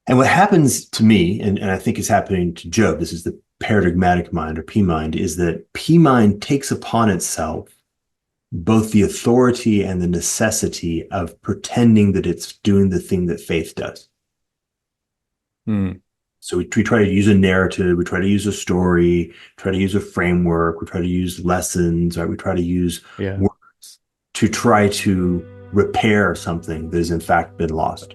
And what happens to me, and I think is happening to Job, this is the paradigmatic mind or P mind, is that P mind takes upon itself both the authority and the necessity of pretending that it's doing the thing that faith does. Hmm. So we try to use a narrative, we try to use a story, try to use a framework, we try to use lessons, right? We try to use Yeah. words to try to repair something that has in fact been lost.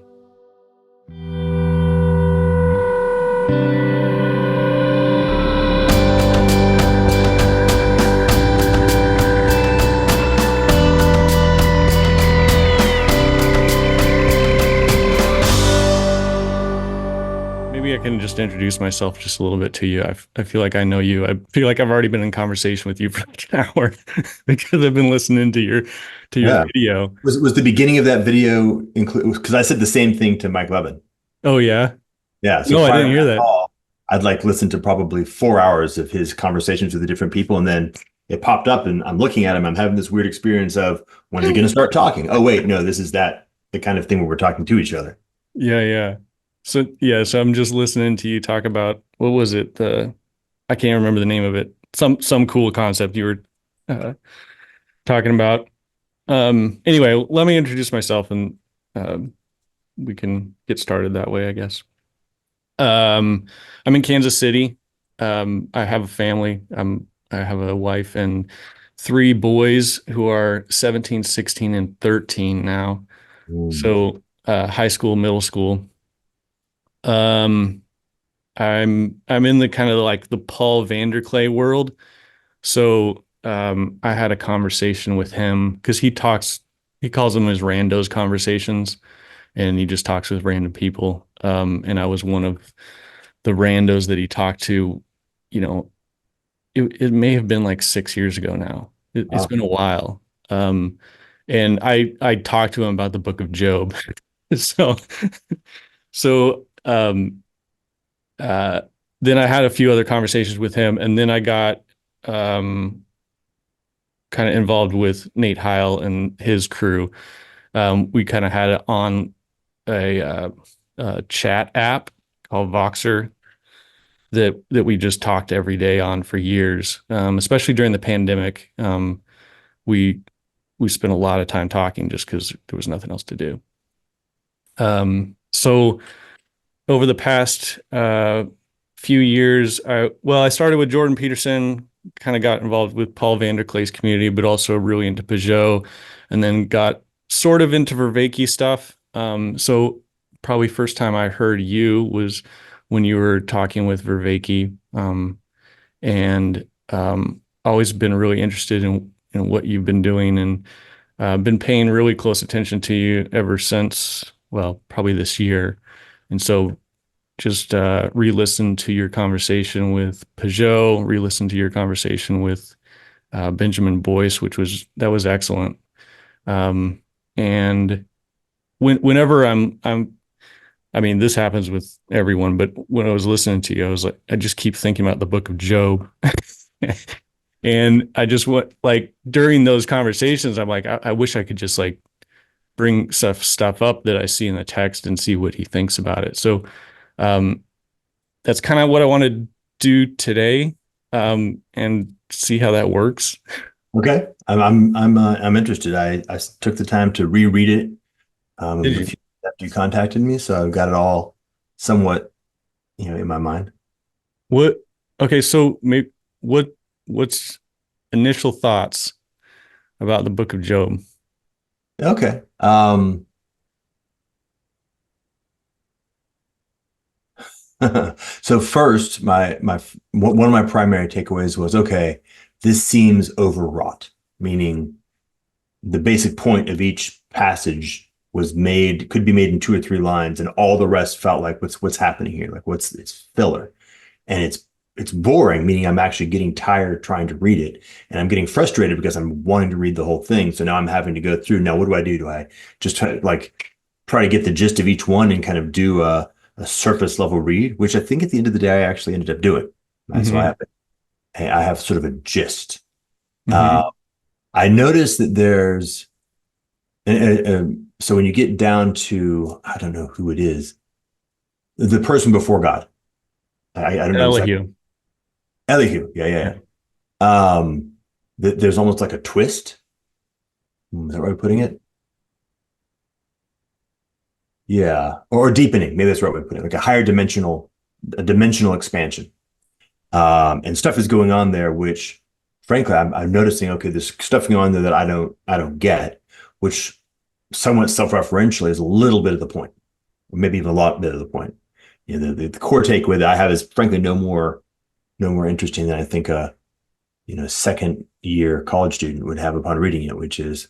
Maybe I can just introduce myself just a little bit to you. I feel like I know you. I feel like I've already been in conversation with you for like an hour because I've been listening to your Yeah. video. Was the beginning of that video include, because I said the same thing to Mike Levin. Oh yeah. Yeah. So No, I prior didn't to hear that that. call, I'd like listened to probably 4 hours of his conversations with the different people. And then it popped up and I'm looking at him. I'm having this weird experience of when's he going to start talking? Oh, wait, no, this is the kind of thing where we're talking to each other. Yeah, yeah. So yeah, so I'm just listening to you talk about what was it? The I can't remember the name of it. Some cool concept you were talking about. Anyway, let me introduce myself and um, we can get started that way, I guess. Um, I'm in Kansas City. I have a family. I have a wife and three boys who are 17, 16, and 13 now. Mm. So high school, middle school. Um, I'm in the kind of like the Paul Vanderklay world. So I had a conversation with him because he calls them his randos conversations, and he just talks with random people. And I was one of the randos that he talked to, you know, it may have been like 6 years ago now. It's Wow. been a while. Um, and I talked to him about the book of Job. So so uh then I had a few other conversations with him, and then I got um kind of involved with Nate Heil and his crew. We kind of had it on a chat app called Voxer that we just talked every day on for years, especially during the pandemic. We we spent a lot of time talking just because there was nothing else to do. So over the past few years, I started with Jordan Peterson, kind of got involved with Paul Vanderklay's community, but also really into Peugeot, and then got sort of into Vervaeke stuff. So probably first time I heard you was when you were talking with Vervaeke, and always been really interested in what you've been doing, and been paying really close attention to you ever since, well, probably this year. And so just re-listen to your conversation with Peugeot, re-listen to your conversation with Benjamin Boyce, that was excellent. And whenever I mean, this happens with everyone, but when I was listening to you, I was like, I just keep thinking about the book of Job. And I just went like during those conversations, I'm like, I wish I could just like bring stuff up that I see in the text and see what he thinks about it. So um, that's kind of what I want to do today, and see how that works. Okay. I'm interested. I took the time to reread it Did a you? few after you contacted me, so I've got it all somewhat, in my mind. What? Okay, so maybe what what's initial thoughts about the Book of Job? Okay. So first, one of my primary takeaways was, okay, this seems overwrought, meaning the basic point of each passage could be made in 2 or 3 lines, and all the rest felt like what's happening here, like it's filler, and it's boring, meaning I'm actually getting tired trying to read it, and I'm getting frustrated because I'm wanting to read the whole thing. So now I'm having to go through. Now, what do I do? Do I just try to get the gist of each one and kind of do a surface level read, which I think at the end of the day I actually ended up doing. Right? So Hmm. I have sort of a gist. Uh, Hmm. I noticed that there's so when you get down to, I don't know who it is, The person before God. I don't know exactly. Elihu. Elihu. Yeah, Yeah. yeah, yeah. There's almost like a twist. Is that right putting it? Yeah, or deepening. Maybe that's the right way to put it. Like a dimensional expansion. And stuff is going on there, which, frankly, I'm noticing. Okay, there's stuff going on there that I don't get, which somewhat self-referentially is a little bit of the point, or maybe even a lot bit of the point. You know, the core takeaway that I have is frankly no more interesting than I think a second year college student would have upon reading it, which is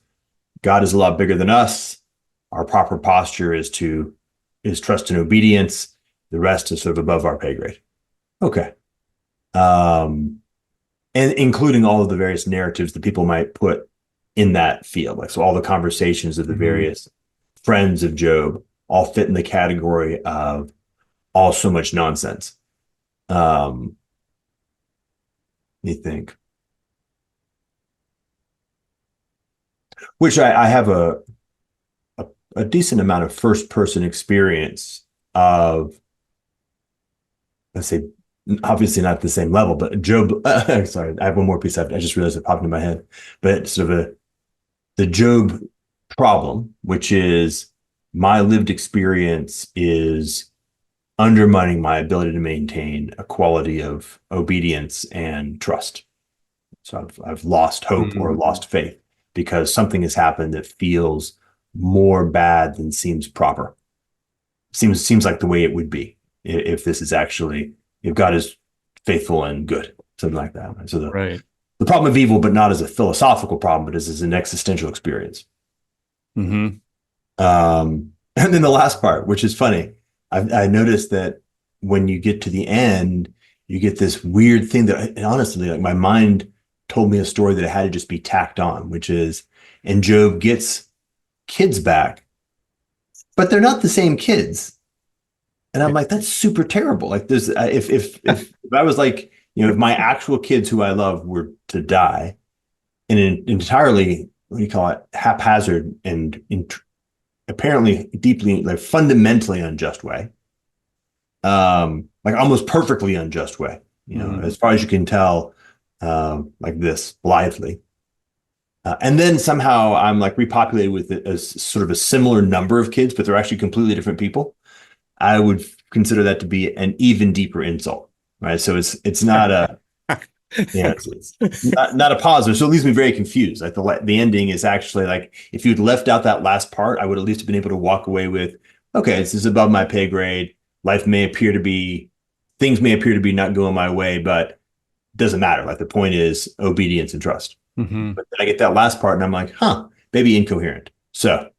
God is a lot bigger than us. Our proper posture is trust and obedience. The rest is sort of above our pay grade. Okay. Um, and including all of the various narratives that people might put in that field. Like, so all the conversations of the Mhm. various friends of Job all fit in the category of all so much nonsense. Um, you think, which I have a, a decent amount of first person experience of, let's say, obviously not at the same level, but Job, sorry, I have one more piece. I just realized it popped into my head, but sort of the Job problem, which is my lived experience is undermining my ability to maintain a quality of obedience and trust. So I've lost hope or Mhm. lost faith because something has happened that feels more bad than seems proper. Seems like the way it would be if this is actually, if God is faithful and good, something like that. So Right. the problem of evil, but not as a philosophical problem, but as an existential experience. Hmm. And then the last part, which is funny, I noticed that when you get to the end, you get this weird thing that, and honestly, like my mind told me a story that it had to just be tacked on, which is, and Job gets kids back, but they're not the same kids. And I'm like, that's super terrible. Like, there's if I was like, if my actual kids who I love were to die in an entirely, what do you call it, haphazard and apparently deeply, like fundamentally unjust way, like almost perfectly unjust way, Hmm. as far as you can tell, like this blithely. And then somehow I'm like repopulated with a sort of a similar number of kids, but they're actually completely different people. I would consider that to be an even deeper insult, right? So it's not a, it's not a positive. So it leaves me very confused. Like the ending is actually like, if you'd left out that last part, I would at least have been able to walk away with, okay, this is above my pay grade. Life may appear to be, things may appear to be not going my way, but it doesn't matter. Like the point is obedience and trust. Hmm. But then I get that last part and I'm like, huh, maybe incoherent. So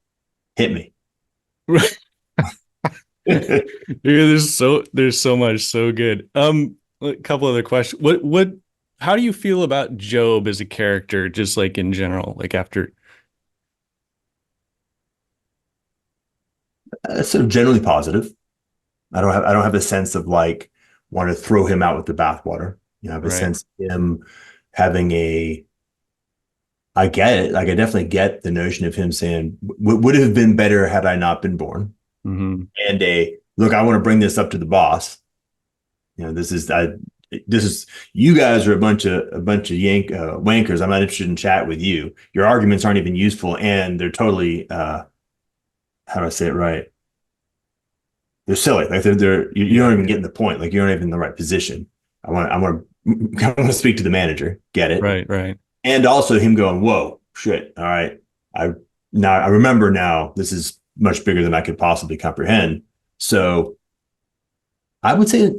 hit me. There's so much so good. A couple other questions. How do you feel about Job as a character, just like in general, like after? So generally positive. I don't have a sense of like want to throw him out with the bathwater. I have a Right. sense of him having a, I get it. Like I definitely get the notion of him saying, would have been better had I not been born. Hmm. And a look, I want to bring this up to the boss. This is you guys are a bunch of wankers. I'm not interested in chat with you. Your arguments aren't even useful, and they're totally how do I say it right? They're silly. Like you Yeah. don't even get in the point. Like you're not even in the right position. I want to speak to the manager. Get it? Right. Right. And also him going, whoa, shit. All right. I I remember now this is much bigger than I could possibly comprehend. So I would say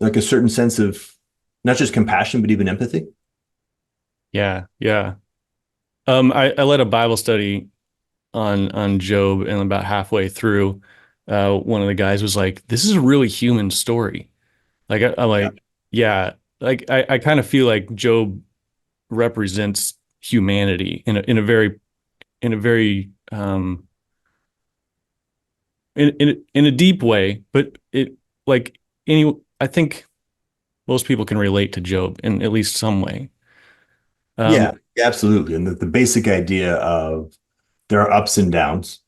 like a certain sense of not just compassion, but even empathy. Yeah. Yeah. I led a Bible study on Job, and about halfway through, one of the guys was like, "This is a really human story." Like I Yeah. like, yeah, like I kind of feel like Job represents humanity in a very in a deep way, but it like any I think most people can relate to Job in at least some way. Yeah, Um, absolutely. And the basic idea of there are ups and downs,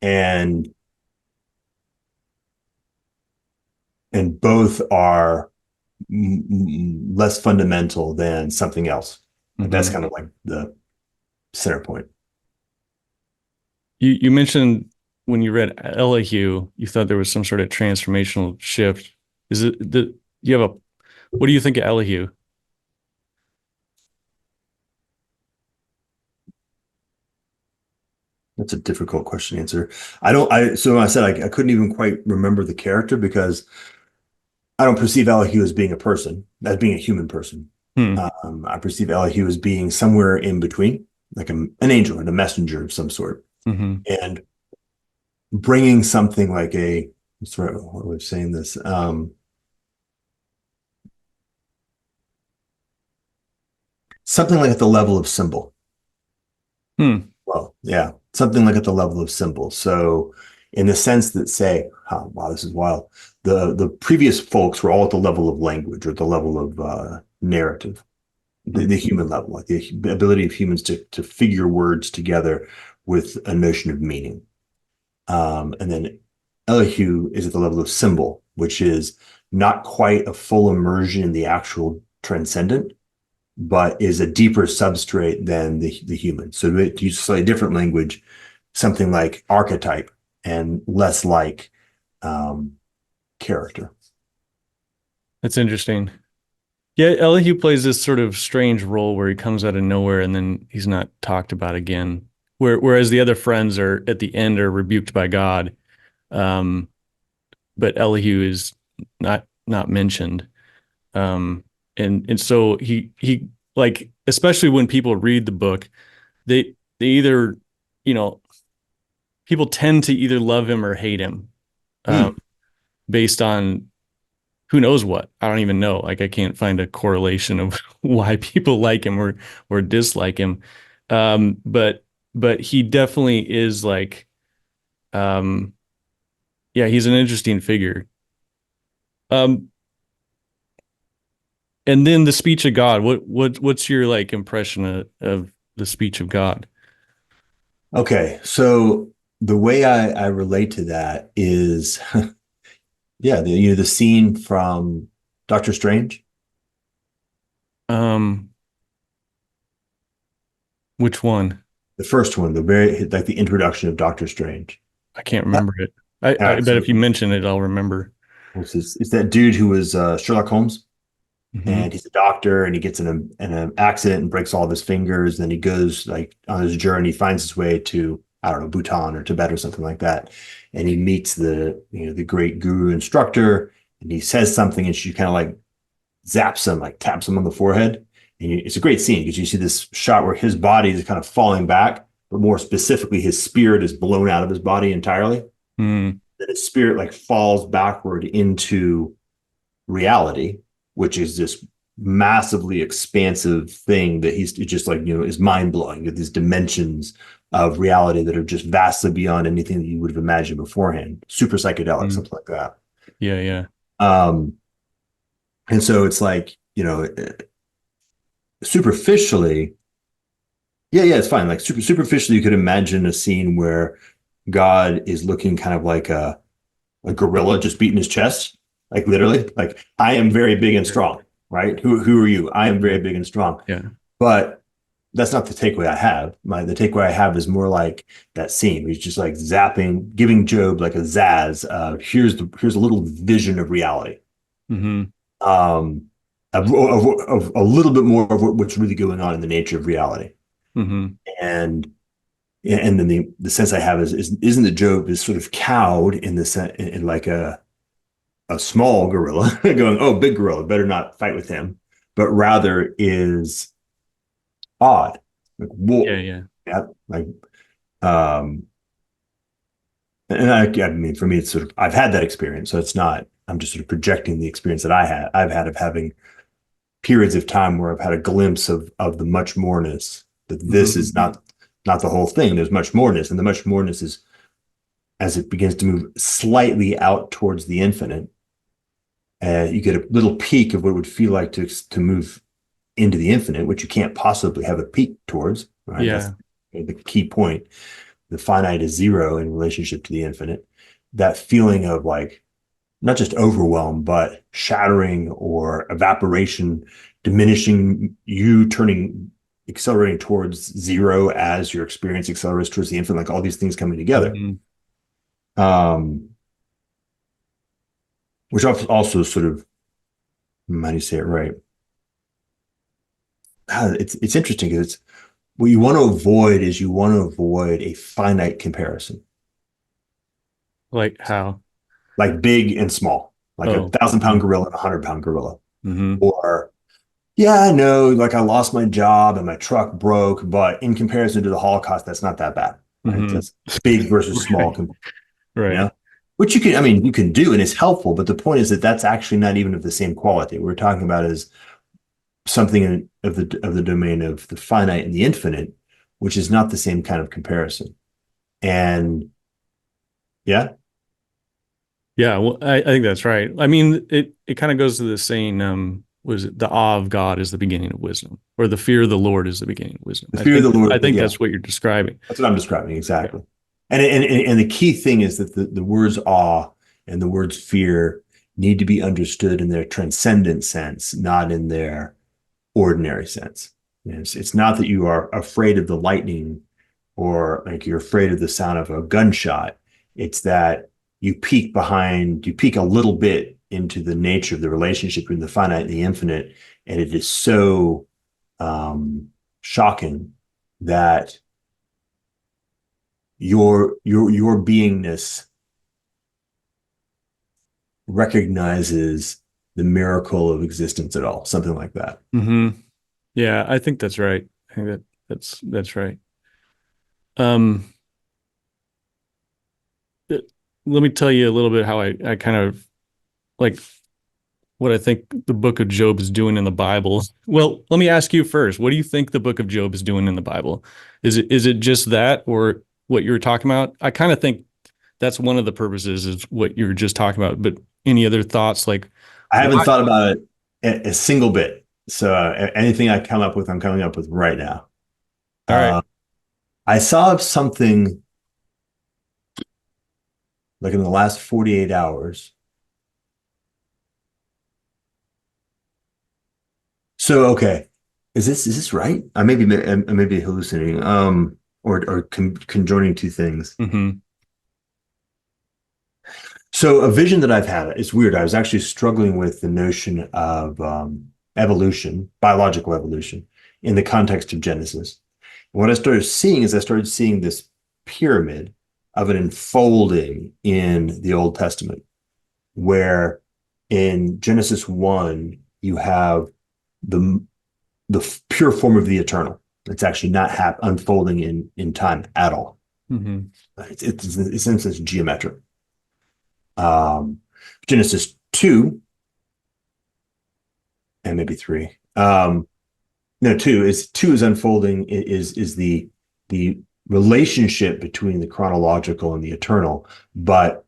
and and both are less fundamental than something else. That's Hmm. kind of like the center point. You mentioned when you read Elihu, you thought there was some sort of transformational shift. Is it the you have a what do you think of Elihu? That's a difficult question to answer. So I said I couldn't even quite remember the character because I don't perceive Elihu as being a person, as being a human person. Hmm. I perceive Elihu as being somewhere in between, like an angel and a messenger of some sort, Hmm. and bringing something like a, what's the right way of saying this? Something like at the level of symbol. Hmm. Well, yeah, something like at the level of symbol. So, in the sense that, say, oh, wow, this is wild. The previous folks were all at the level of language or the level of narrative, the human level, like the ability of humans to figure words together with a notion of meaning. And then Elihu is at the level of symbol, which is not quite a full immersion in the actual transcendent, but is a deeper substrate than the human. So to use slightly different language, something like archetype and less like um, character. That's interesting. Yeah, Elihu plays this sort of strange role where he comes out of nowhere and then he's not talked about again. Whereas the other friends are at the end are rebuked by God. Um, but Elihu is not mentioned. Um, and so he like especially when people read the book, they either, you know, people tend to either love him or hate him, um, Hmm. based on who knows what. I don't even know. Like I can't find a correlation of why people like him or dislike him. But he definitely is like, um, yeah, he's an interesting figure. Um, and then the speech of God. What's your like impression of the speech of God? Okay, so the way I relate to that is, yeah, the scene from Doctor Strange, Um, which one? the first one, the very like the introduction of Doctor Strange. I can't Uh, remember it. All I right, bet so if you mention it, I'll remember. it's that dude who was Sherlock Holmes, Hmm. and he's a doctor, and he gets in an accident and breaks all of his fingers. Then he goes like on his journey, finds his way to, I don't know, Bhutan or Tibet or something like that, and he meets the great guru instructor, and he says something, and she kind of like zaps him, like taps him on the forehead. And it's a great scene because you see this shot where his body is kind of falling back, but more specifically, his spirit is blown out of his body entirely. Mm, That his spirit like falls backward into reality, which is this massively expansive thing that he's just like, is mind blowing with these dimensions of reality that are just vastly beyond anything that you would have imagined beforehand. Super psychedelic, mm. something like that. Yeah, yeah. Um, and so it's like, superficially, yeah, it's fine. Like superficially, you could imagine a scene where God is looking kind of like a gorilla just beating his chest, like literally, like I am very big and strong, right? Who are you? I am very big and strong. Yeah. But that's not the takeaway I have. The takeaway I have is more like that scene. He's just like zapping, giving Job like a zazz. Here's a little vision of reality. Hmm. Um, of a little bit more of what's really going on in the nature of reality. Hmm. And then the sense I have is isn't that Job is sort of cowed in the sense in like a small gorilla going, oh, big gorilla, better not fight with him, but rather is awed, like, Yeah, whoa, yeah. yeah, like, um, and I mean, for me, it's sort of, I've had that experience, so it's not, I'm just sort of projecting the experience that I've had of having periods of time where I've had a glimpse of the much moreness, that this Hmm. is not the whole thing. There's much moreness, and the much moreness is as it begins to move slightly out towards the infinite. You get a little peak of what it would feel like to move into the infinite, which you can't possibly have a peak towards, right? That's Yeah. the key point. The finite is zero in relationship to the infinite. That feeling of like, not just overwhelm, but shattering or evaporation, diminishing, you turning, accelerating towards zero as your experience accelerates towards the infinite, like all these things coming together. Mhm. Um, which also sort of, how do you say it right? It's interesting because it's what you want to avoid is you want to avoid a finite comparison, Like how? like big and small, like a Oh. 1,000 pound gorilla and 100 pound gorilla, Mm-hmm. or yeah, I know, like I lost my job and my truck broke, but in comparison to the Holocaust, that's not that bad, right? Mm-hmm. That's big versus small, Right. you Right. know, which you can, I mean, you can do and it's helpful, but the point is that that's actually not even of the same quality. What we're talking about is something of the domain of the finite and the infinite, which is not the same kind of comparison. And yeah, Yeah, well, I think that's right. I mean, it kind of goes to the saying, was it the awe of God is the beginning of wisdom, or the fear of the Lord is the beginning of wisdom. the fear of the I Lord, think yeah, that's what you're describing. that's what I'm describing Yeah. exactly. And the key thing is that the words awe and the words fear need to be understood in their transcendent sense, not in their ordinary sense. It's not that you are afraid of the lightning or like you're afraid of the sound of a gunshot. It's that you peek a little bit into the nature of the relationship between the finite and the infinite. And it is so shocking that your beingness recognizes the miracle of existence at all, something like that. Hmm. Yeah, I think that's right. I think that's right. Um, uh, Let me tell you a little bit how I kind of like what I think the book of Job is doing in the Bible. Well, let me ask you first. What do you think the book of Job is doing in the Bible? Is it just that or what you were talking about? I kind of think that's one of the purposes is what you were just talking about. But any other thoughts like I haven't why? thought about it a single bit. So anything I come up with, I'm coming up with right now. All right. Uh, I saw something like in the last 48 hours. So okay, is this right? I may be hallucinating. Or conjoining two things. Mm-hmm. So a vision that I've had, it's weird. I was actually struggling with the notion of evolution, biological evolution, in the context of Genesis. And what I started seeing this pyramid of an unfolding in the Old Testament, where in Genesis 1, you have the pure form of the eternal. It's actually not unfolding in time at all. Mm-hmm. It's in a sense it's geometric. Um, Genesis 2 and maybe 3. No, two is unfolding is the relationship between the chronological and the eternal, but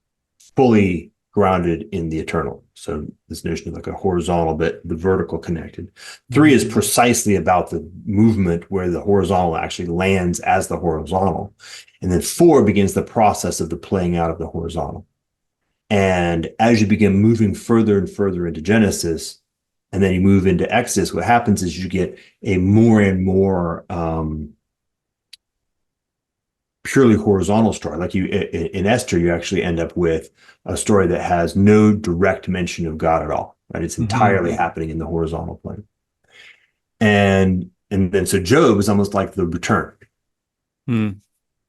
fully grounded in the eternal. So this notion of like a horizontal bit, the vertical connected. 3 is precisely about the movement where the horizontal actually lands as the horizontal. And then 4 begins the process of the playing out of the horizontal. And as you begin moving further and further into Genesis, and then you move into Exodus, what happens is you get a more and more purely horizontal story. Like in Esther, you actually end up with a story that has no direct mention of God at all. Right? It's Mm-hmm. entirely happening in the horizontal plane. And then so Job is almost like the return. Mm.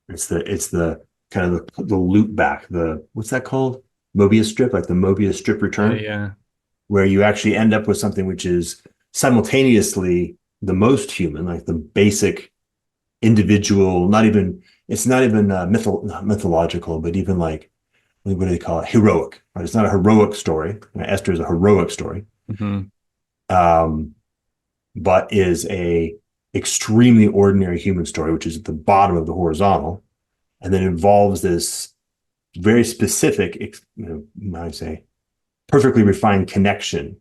It's the kind of the loop back, the what's that called? Mobius strip, like the Mobius strip return, Yeah. where you actually end up with something which is simultaneously the most human, like the basic individual, it's not even not mythological, but even like, what do they call it? Heroic, right? It's not a heroic story. Esther is a heroic story, Mm-hmm. um, but is a extremely ordinary human story, which is at the bottom of the horizontal, and then involves this very specific, I say, perfectly refined connection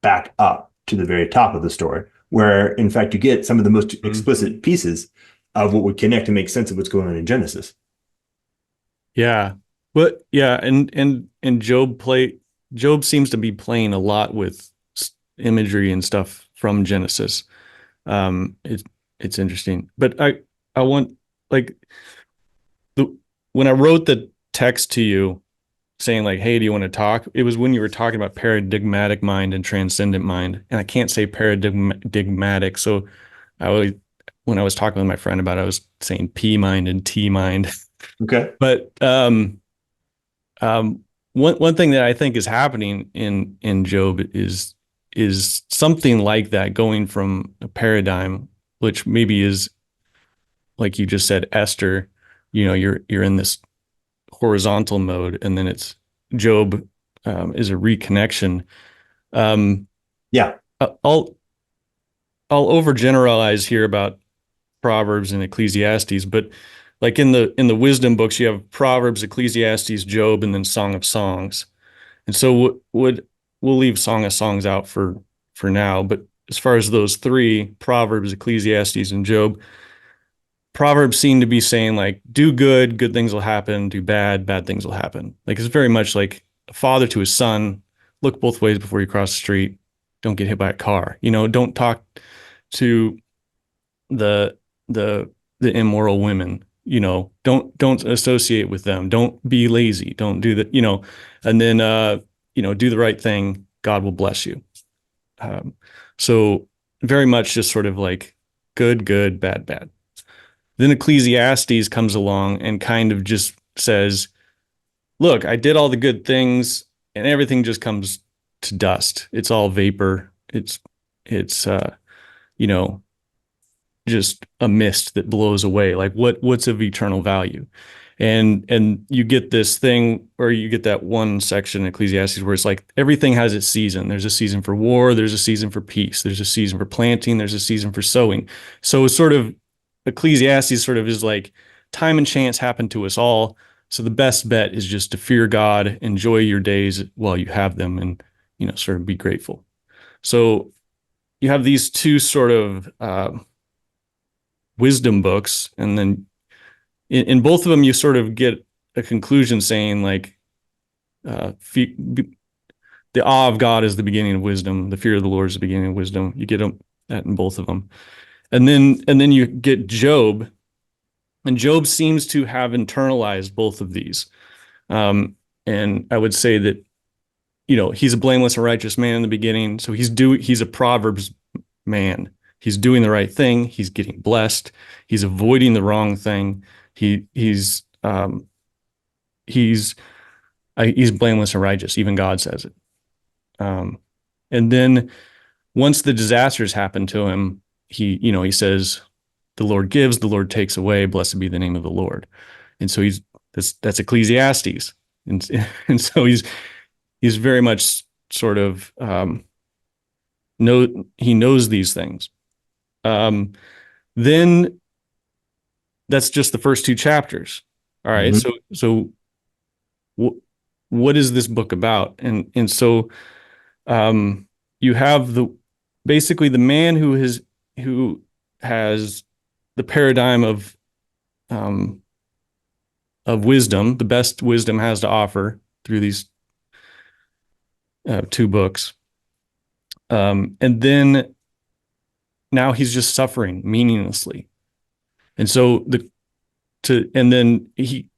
back up to the very top of the story, where in fact you get some of the most explicit pieces of what would connect and make sense of what's going on in Genesis. Yeah. But yeah, and Job Job seems to be playing a lot with imagery and stuff from Genesis. It it's interesting, but I want like the when I wrote the text to you saying like, "Hey, do you want to talk?" It was when you were talking about paradigmatic mind and transcendent mind, and I can't say paradigmatic, so I always when I was talking with my friend about it, I was saying P mind and T mind. Okay. But um, one thing that I think is happening in Job is something like that, going from a paradigm, which maybe is like you just said, Esther. You know, you're in this horizontal mode, and then it's Job is a reconnection. Um, Yeah. I'll I'll overgeneralize here about Proverbs and Ecclesiastes, but like in the wisdom books, you have Proverbs, Ecclesiastes, Job, and then Song of Songs. And so would we'll leave Song of Songs out for now, but as far as those three, Proverbs, Ecclesiastes, and Job, Proverbs seem to be saying like, do good, good things will happen, do bad, bad things will happen. Like it's very much like a father to his son, look both ways before you cross the street, don't get hit by a car. You know, don't talk to the the the immoral women, you know, don't associate with them, don't be lazy, don't do that, you know, and then do the right thing, God will bless you. um, so very much just sort of like good, good, bad, bad. Then Ecclesiastes comes along and kind of just says, look, I did all the good things and everything just comes to dust, it's all vapor, it's you know just a mist that blows away. Like what's of eternal value? And you get this thing, or you get that one section in Ecclesiastes where it's like everything has its season. There's a season for war, there's a season for peace, there's a season for planting, there's a season for sowing. So it's sort of Ecclesiastes sort of is like time and chance happen to us all. So the best bet is just to fear God, enjoy your days while you have them, and sort of be grateful. So you have these two sort of wisdom books, and then in both of them you sort of get a conclusion saying like the awe of God is the beginning of wisdom, the fear of the Lord is the beginning of wisdom. You get that in both of them. And then you get Job, and Job seems to have internalized both of these. And I would say that he's a blameless and righteous man in the beginning, so he's a Proverbs man. He's doing the right thing. He's getting blessed. He's avoiding the wrong thing. He's he's blameless and righteous. Even God says it. And then once the disasters happen to him, he says, "The Lord gives, the Lord takes away. Blessed be the name of the Lord." And so that's Ecclesiastes, and and so he's very much sort of he knows these things. Um, then that's just the first two chapters. All right. Mhm. So what is this book about? And so you have basically the man who has the paradigm of wisdom, the best wisdom has to offer through these two books. And then now he's just suffering meaninglessly. And so and then he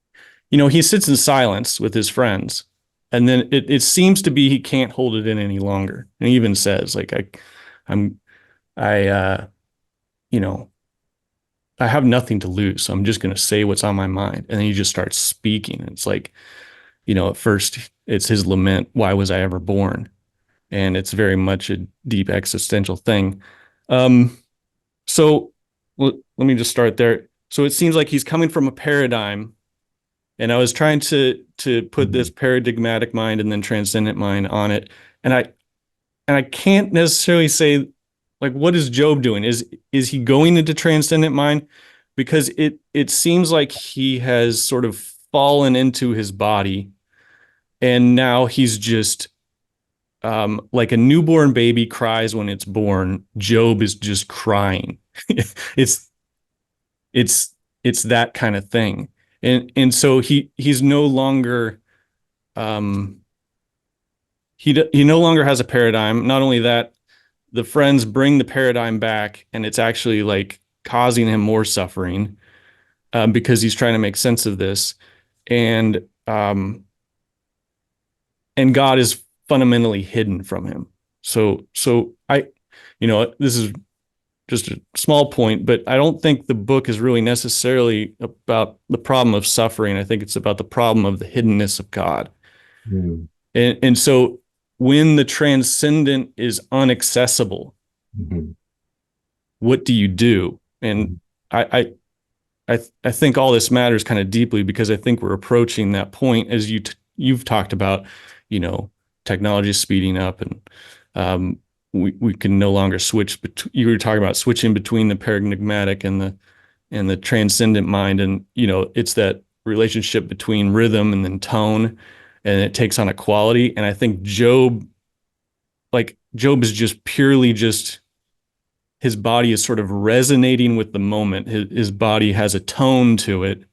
sits in silence with his friends, and then it seems to be he can't hold it in any longer. And he even says like I'm I you know I have nothing to lose, so I'm just going to say what's on my mind. And then he just starts speaking. It's like, at first it's his lament, why was I ever born? And it's very much a deep existential thing. um so let me just start there. So it seems like he's coming from a paradigm. And I was trying to put this Mhm. paradigmatic mind and then transcendent mind on it. And I can't necessarily say like what is Job doing? Is he going into transcendent mind? Because it seems like he has sort of fallen into his body, and now he's just like a newborn baby cries when it's born. Job is just crying. it's it's it's that kind of thing. And so he's no longer um he no longer has a paradigm. Not only that, the friends bring the paradigm back, and it's actually like causing him more suffering, because he's trying to make sense of this, and um, and God is fundamentally hidden from him. So this is just a small point, but I don't think the book is really necessarily about the problem of suffering. I think it's about the problem of the hiddenness of God. Mm-hmm. And so when the transcendent is inaccessible, Mm-hmm. what do you do? And I I think all this matters kind of deeply because I think we're approaching that point as you've talked about, technology speeding up, and we can no longer switch. You were talking about switching between the paradigmatic and the transcendent mind, and it's that relationship between rhythm and then tone, and it takes on a quality. And I think Job is just purely just his body is sort of resonating with the moment. His body has a tone to it,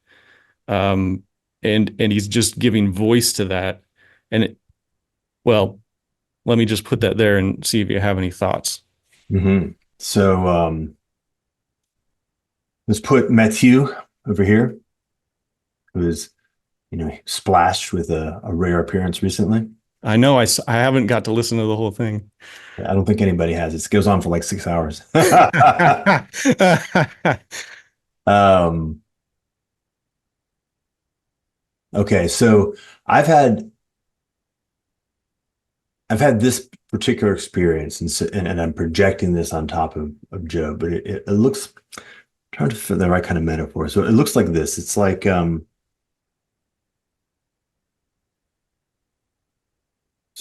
um, and he's just giving voice to that. And well, let me just put that there and see if you have any thoughts. Mm-hmm. So let's put Matthew over here, who is, splashed with a rare appearance recently. I know I haven't got to listen to the whole thing. I don't think anybody has. It goes on for like 6 hours. um, okay, so I've had I've had this particular experience, and I'm projecting this on top of Job, but it looks, I'm trying to fit the right kind of metaphor. So it looks like this. It's like so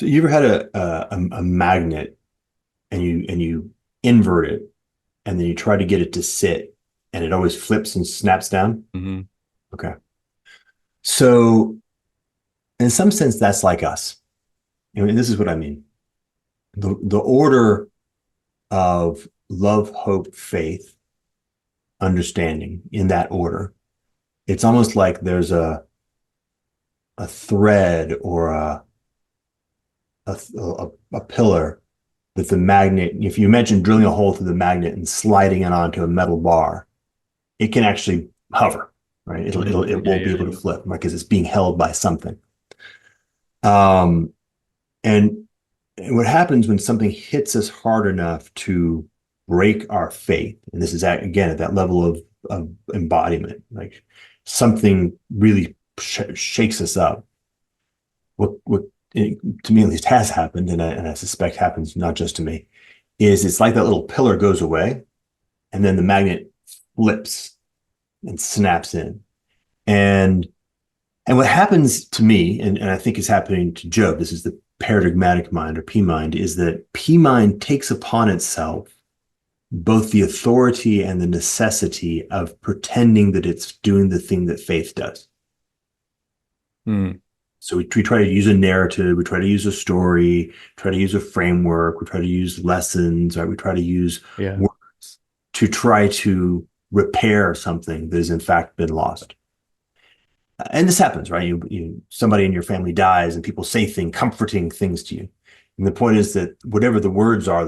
you ever had a magnet, and you invert it, and then you try to get it to sit, and it always flips and snaps down. Mm-hmm. Okay. So in some sense, that's like us. And this is what I mean. The order of love, hope, faith, understanding, in that order, it's almost like there's a thread or a pillar that the magnet, if you imagine drilling a hole through the magnet and sliding it onto a metal bar, it can actually hover, right? It won't be able to flip because it's being held by something. And what happens when something hits us hard enough to break our faith, and this is again at that level of embodiment, like something really shakes us up. What to me at least has happened, and I suspect happens not just to me, is it's like that little pillar goes away, and then the magnet flips and snaps in. And what happens to me, and I think is happening to Job, this is the paradigmatic mind or P mind, is that P mind takes upon itself both the authority and the necessity of pretending that it's doing the thing that faith does. So we try to use a narrative, we try to use a story, try to use a framework, we try to use lessons, right? We try to use words to try to repair something that has in fact been lost. And this happens, right? Somebody in your family dies, and people say comforting things to you. And the point is that whatever the words are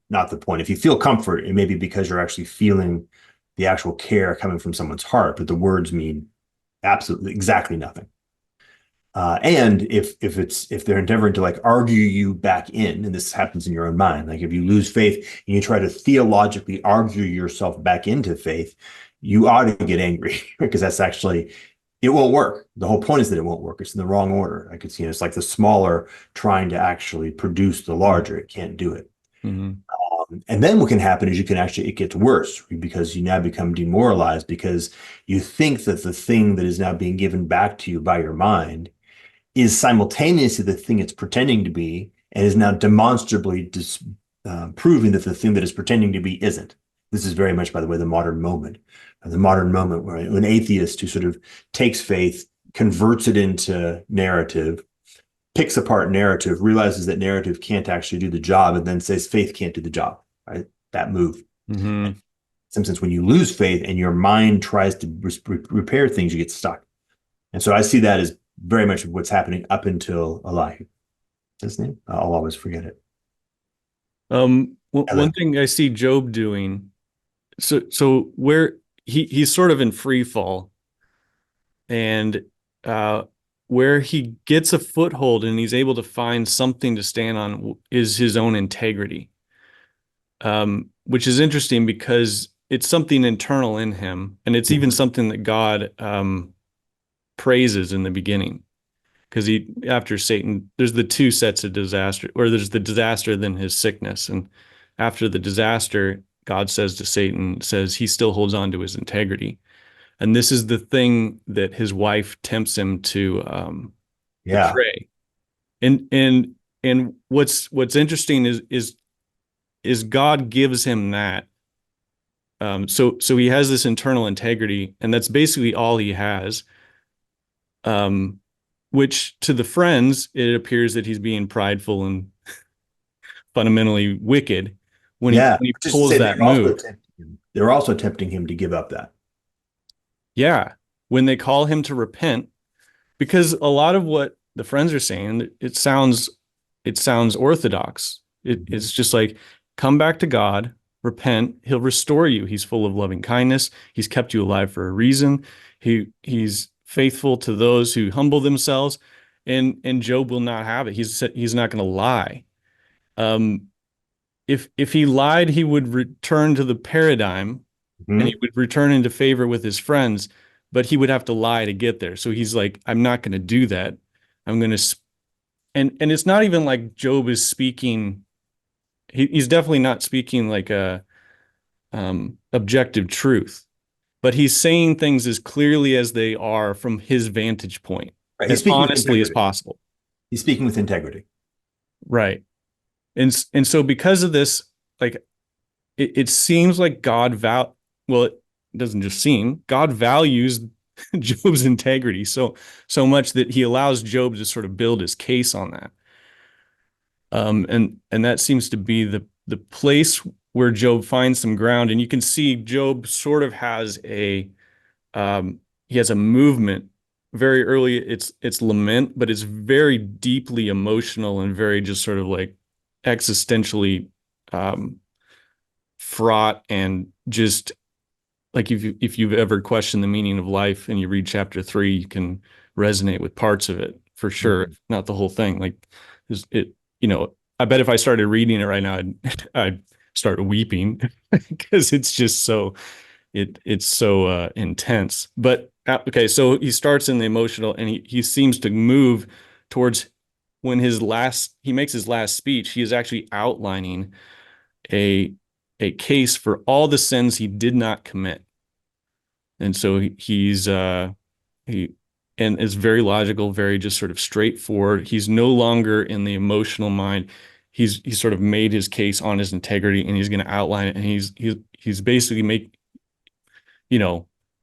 not the point. If you feel comfort, it may be because you're actually feeling the actual care coming from someone's heart, but the words mean absolutely exactly nothing. And if they're endeavoring to like argue you back in, and this happens in your own mind, like if you lose faith and you try to theologically argue yourself back into faith, you ought to get angry because that's actually, it won't work. The whole point is that it won't work. It's in the wrong order. Like it's like the smaller trying to actually produce the larger. It can't do it. Mm-hmm. And then what can happen is it gets worse because you now become demoralized because you think that the thing that is now being given back to you by your mind is simultaneously the thing it's pretending to be, and is now demonstrably proving that the thing that it's pretending to be isn't. This is very much, by the way, the modern moment where an atheist who sort of takes faith, converts it into narrative, picks apart narrative, realizes that narrative can't actually do the job, and then says faith can't do the job, right? That move. Mm-hmm. In some sense, when you lose faith and your mind tries to repair things, you get stuck. And so I see that as very much what's happening up until Elihu. His name? I'll always forget it. One Elihu. thing I see Job doing, so where he's sort of in free fall, and uh, where he gets a foothold and he's able to find something to stand on is his own integrity, which is interesting because it's something internal in him, and it's even something that God praises in the beginning. Because he, after Satan, there's the two sets of disaster, or there's the disaster, then his sickness, and after the disaster, God says to Satan, says he still holds on to his integrity, and this is the thing that his wife tempts him to Yeah. betray. And what's interesting is God gives him that. So he has this internal integrity, and that's basically all he has. Um, which to the friends, it appears that he's being prideful and fundamentally wicked when he Yeah. when he Just to pulls say that move. they're also tempting him to give up that. Yeah, when they call him to repent, because a lot of what the friends are saying, it sounds orthodox. Mhm. It's just like, come back to God, repent, he'll restore you. He's full of loving kindness. He's kept you alive for a reason. He's faithful to those who humble themselves. And Job will not have it. He's not going to lie. Um, if he lied, he would return to the paradigm and he Mhm. would return into favor with his friends, but he would have to lie to get there. So he's like, I'm not going to do that. I'm going to, and it's not even like Job is speaking. He's definitely not speaking like a objective truth, but he's saying things as clearly as they are from his vantage point, Right. He's as speaking with honestly as integrity. possible. He's speaking with integrity. Right. And so because of this, like it seems like well, it doesn't just seem, God values Job's integrity so much that he allows Job to sort of build his case on that. And that seems to be the place where Job finds some ground. And you can see Job sort of has he has a movement very early. It's lament, but it's very deeply emotional and very just sort of like existentially um, fraught, and just like if you've ever questioned the meaning of life and you read chapter 3, you can resonate with parts of it for sure, Mhm. if not the whole thing. Like it, I bet if I started reading it right now, I'd start weeping because it's just so it's so intense. But okay, so he starts in the emotional, and he seems to move towards when he makes his last speech. He is actually outlining a a case for all the sins he did not commit. And so he and is very logical, very just sort of straightforward. He's no longer in the emotional mind. He's sort of made his case on his integrity, and he's going to outline it. And he's basically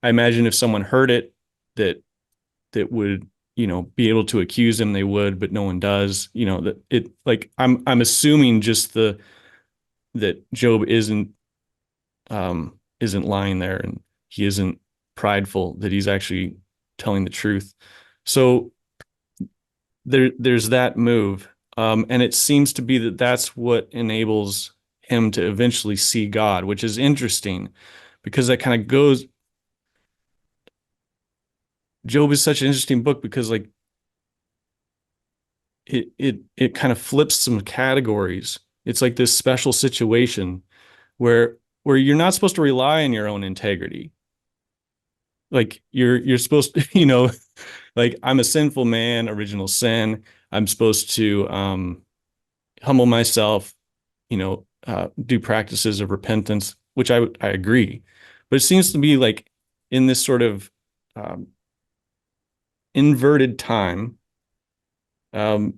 I imagine if someone heard it, that that would, be able to accuse him, they would, but no one does. That it like I'm assuming just the that Job isn't lying there, and he isn't prideful, that he's actually telling the truth. So there's that move, and it seems to be that that's what enables him to eventually see God, which is interesting because that kind of goes. Job is such an interesting book because like it kind of flips some categories. It's like this special situation where you're not supposed to rely on your own integrity. Like you're supposed to, like, I'm a sinful man, original sin. I'm supposed to humble myself, do practices of repentance, which I agree. But it seems to be like in this sort of um, inverted time, um,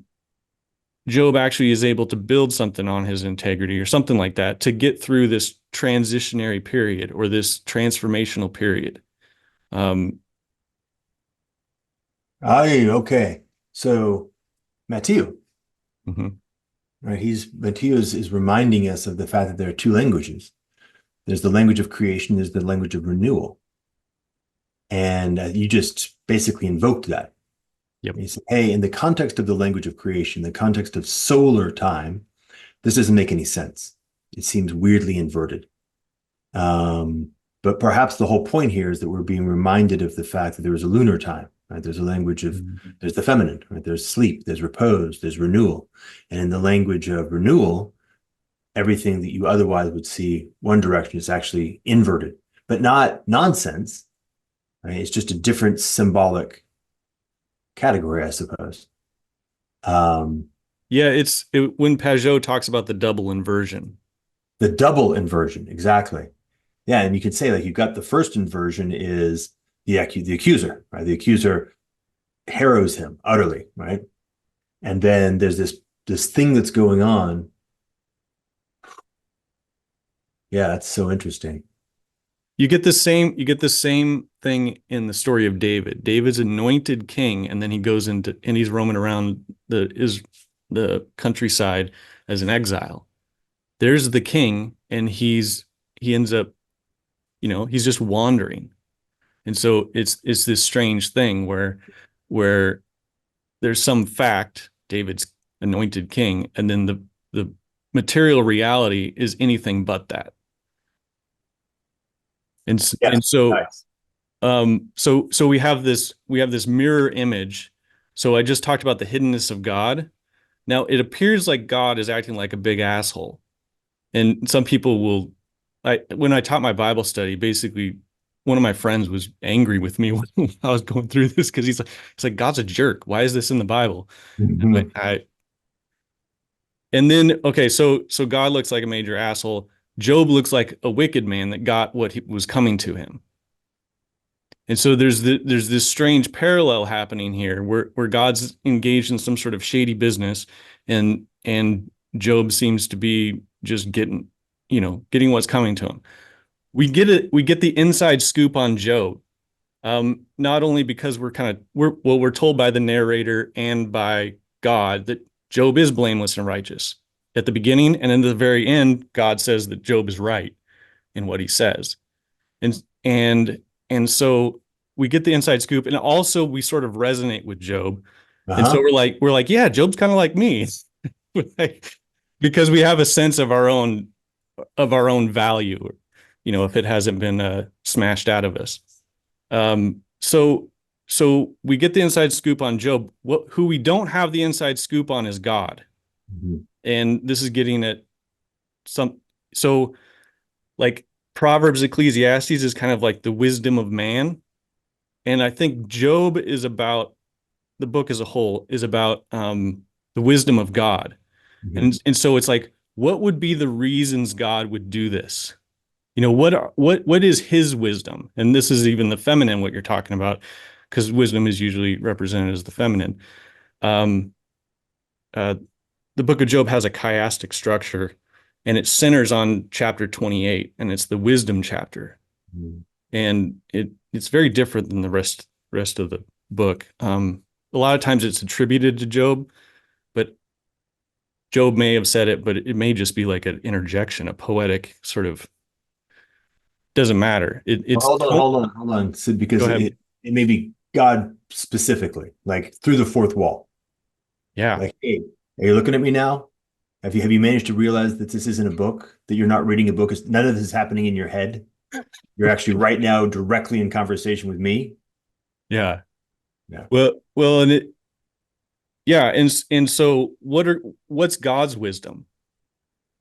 Job actually is able to build something on his integrity or something like that to get through this transitionary period or this transformational period. Um, Okay. So Matthew, mhm. right? Matthew is reminding us of the fact that there are two languages. There's the language of creation, there's the language of renewal. And you just basically invoked that. Yep. And you say, hey, in the context of the language of creation, the context of solar time, this doesn't make any sense. It seems weirdly inverted. Um, but perhaps the whole point here is that we're being reminded of the fact that there is a lunar time, right? There's a language of, there's the feminine, right? There's sleep, there's repose, there's renewal. And in the language of renewal, everything that you otherwise would see one direction is actually inverted, but not nonsense, right? It's just a different symbolic category, I suppose. Um, Yeah, when Pajot talks about the double inversion. the double inversion, exactly. Yeah, and you could say like you've got the first inversion is the accuser, right? The accuser harrows him utterly, right? And then there's this thing that's going on. Yeah, that's so interesting. You get the same thing in the story of David. David's anointed king, and then he goes into and he's roaming around the countryside as an exile. There's the king, and he ends up, he's just wandering. And so it's this strange thing where there's some fact, David's anointed king, and then the material reality is anything but that. And Yes, and so nice. so we have this mirror image. So I just talked about the hiddenness of God. Now it appears like God is acting like a big asshole. And some people will when I taught my Bible study, basically one of my friends was angry with me when I was going through this because he's like, God's a jerk. Why is this in the Bible? Mhm. And then okay, so God looks like a major asshole. Job looks like a wicked man that got what was coming to him. And so there's this strange parallel happening here where God's engaged in some sort of shady business, and Job seems to be just getting what's coming to him. We get the inside scoop on Job. Not only because we're told by the narrator and by God that Job is blameless and righteous. At the beginning and in the very end, God says that Job is right in what he says. And and so we get the inside scoop, and also we sort of resonate with Job. And so Uh-huh. we're like, yeah, Job's kind of like me. Because we have a sense of our own value, if it hasn't been smashed out of us. So we get the inside scoop on Job. Who we don't have the inside scoop on is God. Mhm. And this is getting at some so like Proverbs, Ecclesiastes is kind of like the wisdom of man. And I think Job is about the book as a whole is about the wisdom of God. Mhm. And so it's like, what would be the reasons God would do this? What is his wisdom? And this is even the feminine, what you're talking about, because wisdom is usually represented as the feminine. Um, uh, the book of Job has a chiastic structure, and it centers on chapter 28, and it's the wisdom chapter. Mhm. And it's very different than the rest of the book. A lot of times it's attributed to Job, but Job may have said it, but it may just be like an interjection, a poetic sort of doesn't matter. Well, It's hold on, Sid, go because ahead. it may be God specifically, like through the fourth wall. Yeah. Like, hey, are you looking at me now? Have you managed to realize that this isn't a book, that you're not reading a book? None of this is happening in your head. You're actually right now directly in conversation with me. Yeah. Yeah. Well, yeah, and so what's God's wisdom?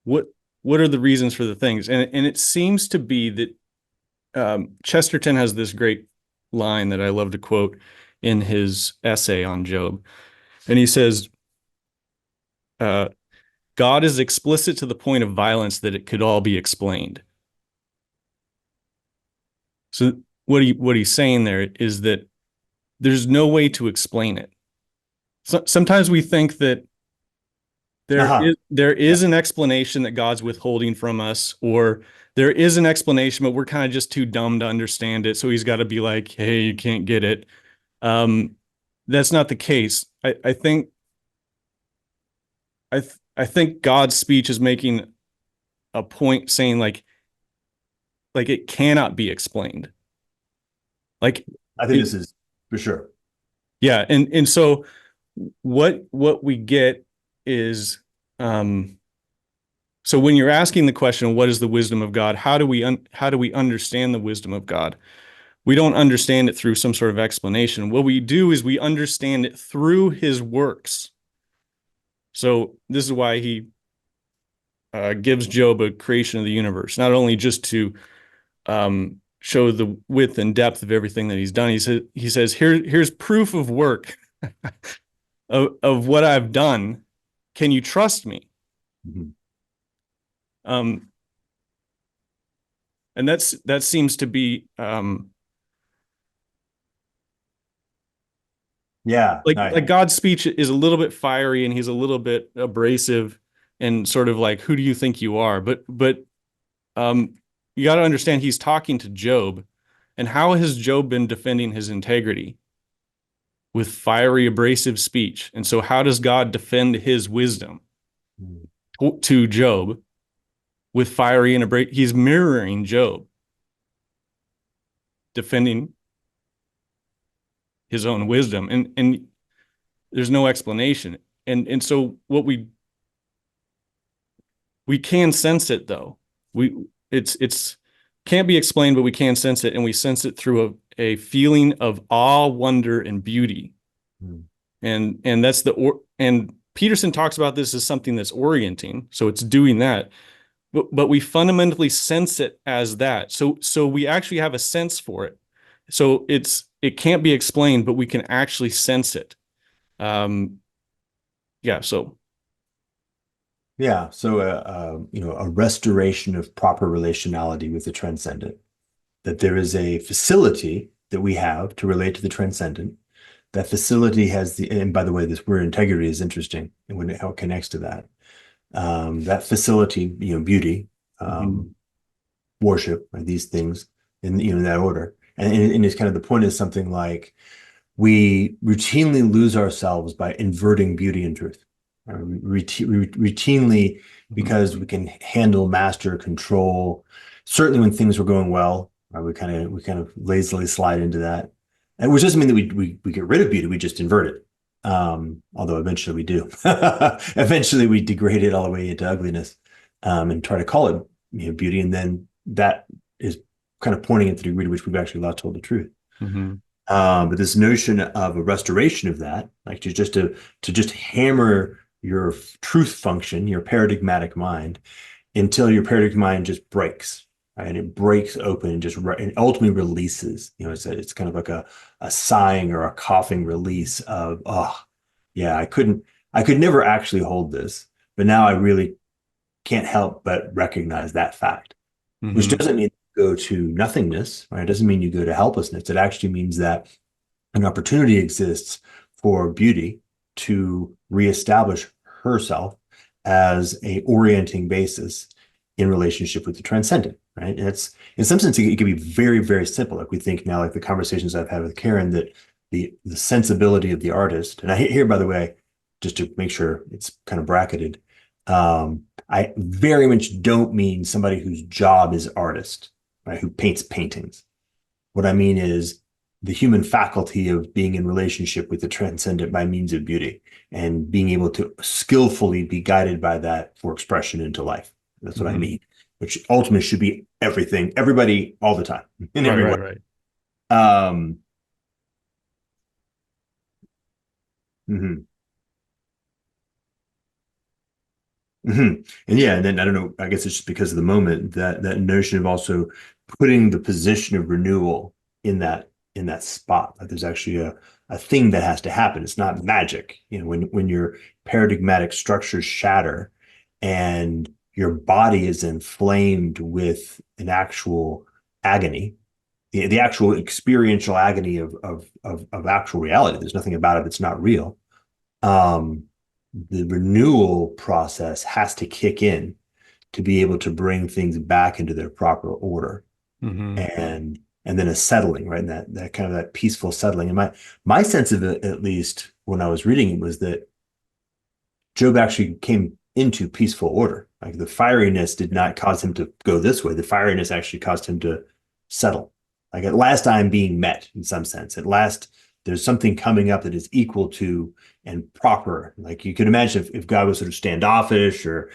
What what are the reasons for the things? And it seems to be that Chesterton has this great line that I love to quote in his essay on Job, and he says, uh, "God is explicit to the point of violence that it could all be explained." So what he's saying there is that there's no way to explain it. Sometimes we think that there Uh-huh. is there Yeah. is an explanation that God's withholding from us, or there is an explanation, but we're kind of just too dumb to understand it. So he's got to be like, "Hey, you can't get it." Um, that's not the case. I think God's speech is making a point, saying like it cannot be explained. Like I think it, this is for sure. Yeah, and so what we get is so when you're asking the question, what is the wisdom of God? How do we understand the wisdom of God? We don't understand it through some sort of explanation. What we do is we understand it through his works. So this is why he gives Job a creation of the universe, not only just to show the width and depth of everything that he's done. He says here's proof of work of what I've done. Can you trust me? Mhm. Um, and that seems to be Yeah, like God's speech is a little bit fiery and he's a little bit abrasive and sort of like, who do you think you are? But um, you got to understand he's talking to Job, and how has Job been defending his integrity? With fiery, abrasive speech. And so, how does God defend his wisdom Mhm. to Job with fiery and abrasive? He's mirroring Job, defending his own wisdom, and there's no explanation. And so, what we can sense it though. We it's can't be explained, but we can sense it, and we sense it through a feeling of awe, wonder, and beauty. Mhm. And that's and Peterson talks about this as something that's orienting, so it's doing that. But we fundamentally sense it as that. So we actually have a sense for it. So it can't be explained, but we can actually sense it. Um, yeah. So. Yeah. So, a restoration of proper relationality with the transcendent, that there is a facility that we have to relate to the transcendent. That facility has and by the way, this word integrity is interesting and how it connects to that. That facility, beauty, Mhm. um, worship, right, these things in that order. And it's kind of the point is something like we routinely lose ourselves by inverting beauty and truth. Routinely, Mhm. because we can handle, master, control. Certainly, when things were going well, we kind of lazily slide into that, and which doesn't mean that we get rid of beauty. We just invert it. Although eventually we do. Eventually, we degrade it all the way into ugliness, and try to call it beauty, and then that is kind of pointing at the degree to which we've actually not told the truth. Mhm. But this notion of a restoration of that, like to just hammer your truth function, your paradigmatic mind, until your paradigmatic mind just breaks, right? And it breaks open and and ultimately releases. It's kind of like a sighing or a coughing release of, oh, yeah, I could never actually hold this, but now I really can't help but recognize that fact, which Mhm. doesn't mean you go to nothingness, right? It doesn't mean you go to helplessness. It actually means that an opportunity exists for beauty to reestablish herself as a orienting basis in relationship with the transcendent, right? And it's in some sense it can be very, very simple. Like we think now, like the conversations I've had with Karen, that the sensibility of the artist, and I hear, by the way, just to make sure it's kind of bracketed, I very much don't mean somebody whose job is artist, right? Who paints paintings. What I mean is the human faculty of being in relationship with the transcendent by means of beauty and being able to skillfully be guided by that for expression into life. That's what I Mhm. mean, which ultimately should be everything, everybody, all the time, in Right. every way. Right. Right. Um, mhm. And yeah, and then I don't know, I guess it's just because of the moment that notion of also putting the position of renewal in that spot. Like there's actually a thing that has to happen. It's not magic. When your paradigmatic structures shatter and your body is inflamed with an actual agony, the actual experiential agony of actual reality. There's nothing about it that's not real. um, the renewal process has to kick in to be able to bring things back into their proper order, Mhm. and then a settling, right? And that kind of that peaceful settling. And my sense of it, at least when I was reading it, was that Job actually came into peaceful order. Like the fieriness did not cause him to go this way. The fieriness actually caused him to settle. Like at last I'm being met in some sense. At last there's something coming up that is equal to and proper. Like you could imagine if God was sort of standoffish or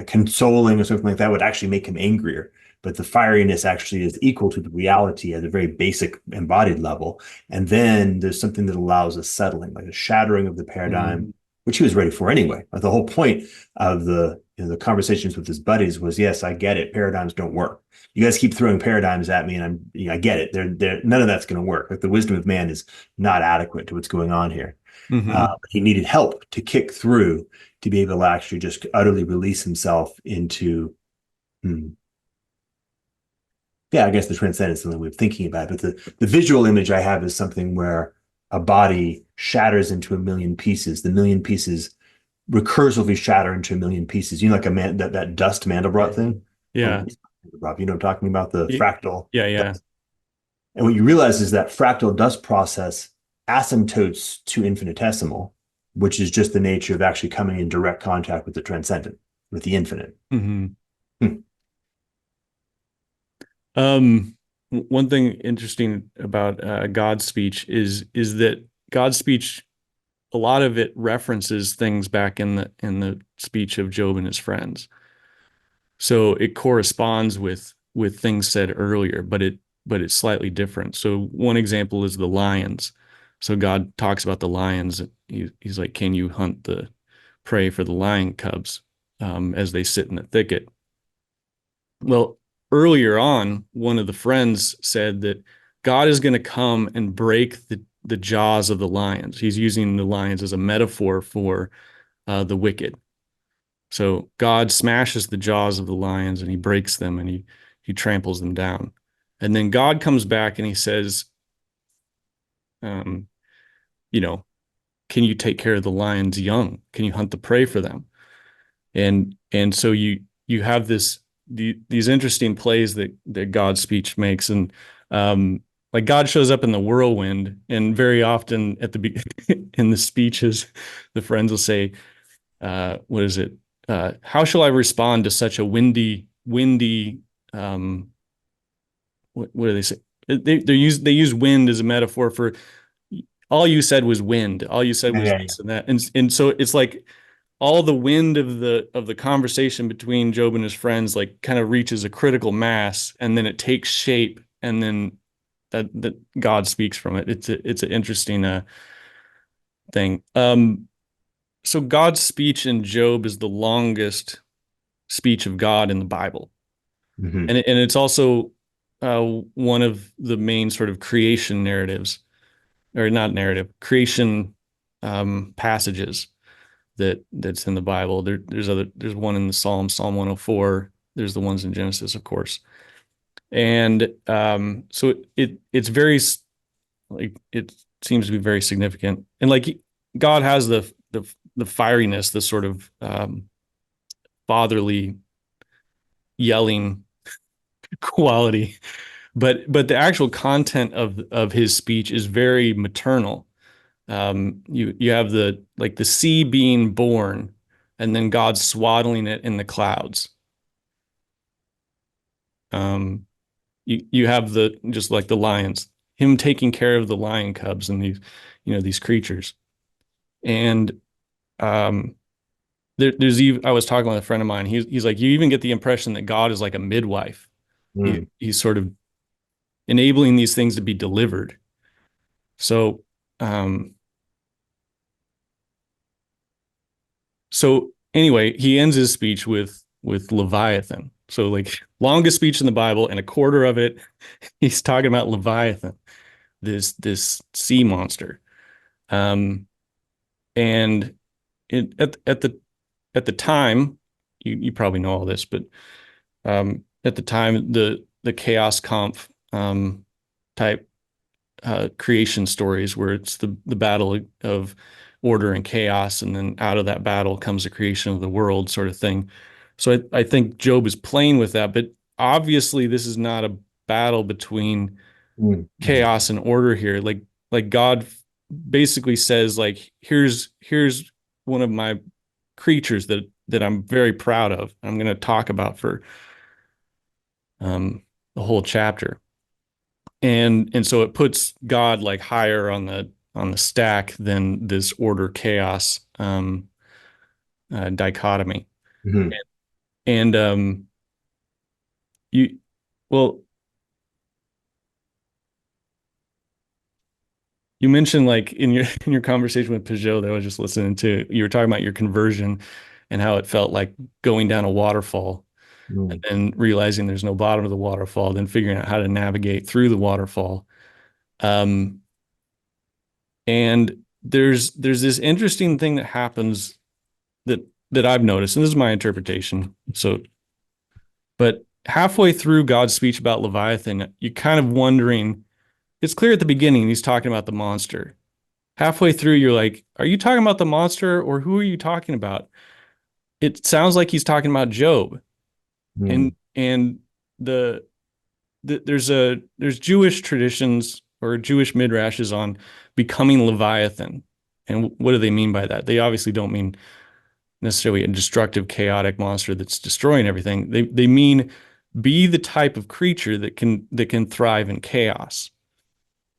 consoling or something like that, would actually make him angrier. But the fieriness actually is equal to the reality at a very basic embodied level. And then there's something that allows a settling, like a shattering of the paradigm, which he was ready for anyway. Like the whole point of the conversations with his buddies was, yes, I get it. Paradigms don't work. You guys keep throwing paradigms at me, and I get it. They're none of that's going to work. Like the wisdom of man is not adequate to what's going on here. He needed help to kick through to be able to actually just utterly release himself into, yeah, I guess the transcendence is something we're thinking about. But the visual image I have is something where a body shatters into a million pieces. The million pieces recursively shatter into a million pieces. You know, like that dust Mandelbrot thing. Yeah. Rob, you know what I'm talking about, the fractal Yeah. Yeah. dust. And what you realize is that fractal dust process asymptotes to infinitesimal, which is just the nature of actually coming in direct contact with the transcendent, with the infinite. One thing interesting about God's speech is that God's speech, a lot of it references things back in the speech of Job and his friends. So it corresponds with things said earlier, but it's slightly different. So one example is the lions. So God talks about the lions. He's like, "Can you hunt the prey for the lion cubs as they sit in the thicket?" Well, earlier on, one of the friends said that God is going to come and break the jaws of the lions. He's using the lions as a metaphor for the wicked. So God smashes the jaws of the lions and he breaks them and he tramples them down. And then God comes back and he says, um, you know, can you take care of the lions young? Can you hunt the prey for them? And so you have these interesting plays that God's speech makes, and like God shows up in the whirlwind, and very often at the in the speeches, the friends will say, "What is it? How shall I respond to such a windy? What do they say? They use wind as a metaphor for all you said was wind. All you said was Yeah. this and that, and so it's like all the wind of the conversation between Job and his friends like kind of reaches a critical mass, and then it takes shape, and then that God speaks from it. It's an interesting thing. So God's speech in Job is the longest speech of God in the Bible, Mm-hmm. and it's also one of the main sort of creation narratives, or not narrative, creation passages that's in the Bible. There's one in the Psalm 104. There's the ones in Genesis, of course. And so it's very like it seems to be very significant. And like God has the fieriness, the sort of fatherly yelling quality, but the actual content of his speech is very maternal. You have the sea being born, and then God swaddling it in the clouds. You have the just like the lions, him taking care of the lion cubs and these creatures. And um, there's even I was talking with a friend of mine. He's like, you even get the impression that God is like a midwife. He's sort of enabling these things to be delivered. So um, So anyway, he ends his speech with Leviathan. So like longest speech in the Bible, and a quarter of it, he's talking about Leviathan, this sea monster. Um, and at the time, you probably know all this, but at the time, the Chaos Conf type creation stories where it's the battle of order and chaos, and then out of that battle comes the creation of the world, sort of thing. So I think Job is playing with that, but obviously this is not a battle between Mm-hmm. chaos and order here. Like God basically says, like, here's one of my creatures that I'm very proud of. I'm going to talk about for the whole chapter. and so it puts God like higher on the stack than this order chaos dichotomy. Mhm. And you well you mentioned like in your in your conversation with Peugeot that I was just listening to, you were talking about your conversion and how it felt like going down a waterfall and Mm. then realizing there's no bottom of the waterfall, then figuring out how to navigate through the waterfall. Um, and there's this interesting thing that happens that I've noticed, and this is my interpretation. So, but halfway through God's speech about Leviathan, you're kind of wondering. It's clear at the beginning he's talking about the monster. Halfway through, you're like, are you talking about the monster or who are you talking about? It sounds like he's talking about Job. Mm. And the, there's Jewish traditions or Jewish midrashes on becoming Leviathan. And what do they mean by that? They obviously don't mean necessarily a destructive, chaotic monster that's destroying everything. They mean be the type of creature that can thrive in chaos.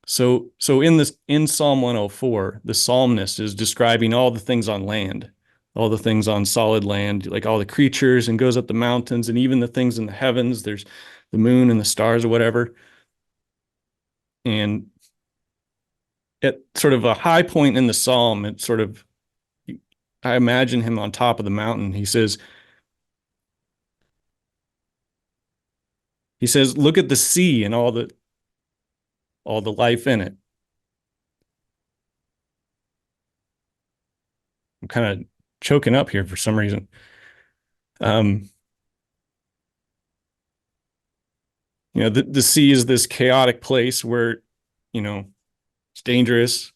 So in Psalm 104, the psalmist is describing all the things on land, all the things on solid land, like all the creatures, and goes up the mountains and even the things in the heavens. There's the moon and the stars or whatever. And at sort of a high point in the psalm, it's sort of I imagine him on top of the mountain. He says, look at the sea and all the life in it. I'm kind of choking up here for some reason. Um, the sea is this chaotic place where, you know, it's dangerous,